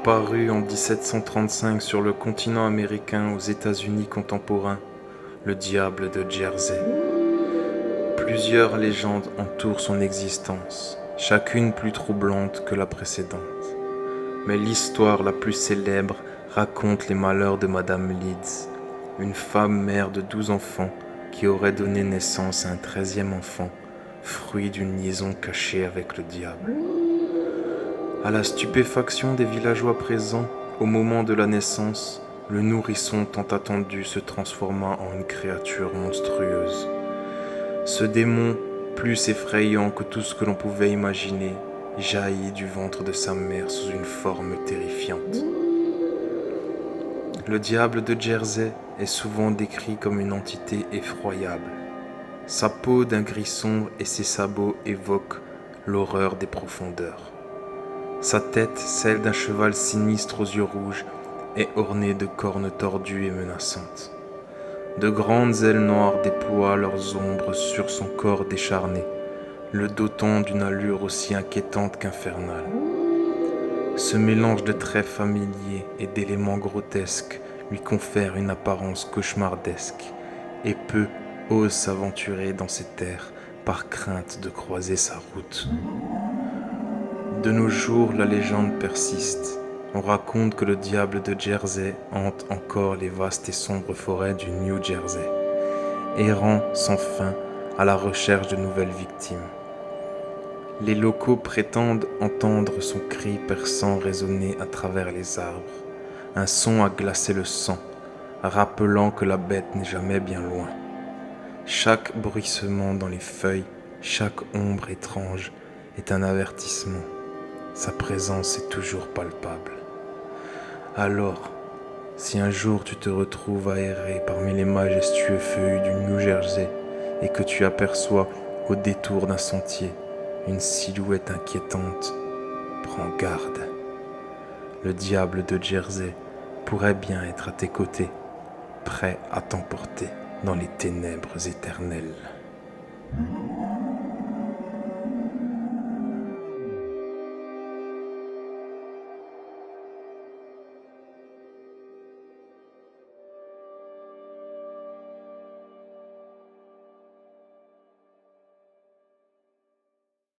Apparu en 1735 sur le continent américain aux États-Unis contemporains, le diable de Jersey. Plusieurs légendes entourent son existence, chacune plus troublante que la précédente. Mais l'histoire la plus célèbre raconte les malheurs de Madame Leeds, une femme mère de 12 enfants qui aurait donné naissance à un 13e enfant, fruit d'une liaison cachée avec le diable. À la stupéfaction des villageois présents, au moment de la naissance, le nourrisson tant attendu se transforma en une créature monstrueuse. Ce démon, plus effrayant que tout ce que l'on pouvait imaginer, jaillit du ventre de sa mère sous une forme terrifiante. Le diable de Jersey est souvent décrit comme une entité effroyable. Sa peau d'un gris sombre et ses sabots évoquent l'horreur des profondeurs. Sa tête, celle d'un cheval sinistre aux yeux rouges, est ornée de cornes tordues et menaçantes. De grandes ailes noires déploient leurs ombres sur son corps décharné, le dotant d'une allure aussi inquiétante qu'infernale. Ce mélange de traits familiers et d'éléments grotesques lui confère une apparence cauchemardesque, et peu osent s'aventurer dans ces terres par crainte de croiser sa route. De nos jours, la légende persiste. On raconte que le diable de Jersey hante encore les vastes et sombres forêts du New Jersey, errant sans fin à la recherche de nouvelles victimes. Les locaux prétendent entendre son cri perçant résonner à travers les arbres, un son à glacer le sang, rappelant que la bête n'est jamais bien loin. Chaque bruissement dans les feuilles, chaque ombre étrange est un avertissement. Sa présence est toujours palpable. Alors, si un jour tu te retrouves à errer parmi les majestueux feuillus du New Jersey et que tu aperçois au détour d'un sentier une silhouette inquiétante, prends garde. Le diable de Jersey pourrait bien être à tes côtés, prêt à t'emporter dans les ténèbres éternelles.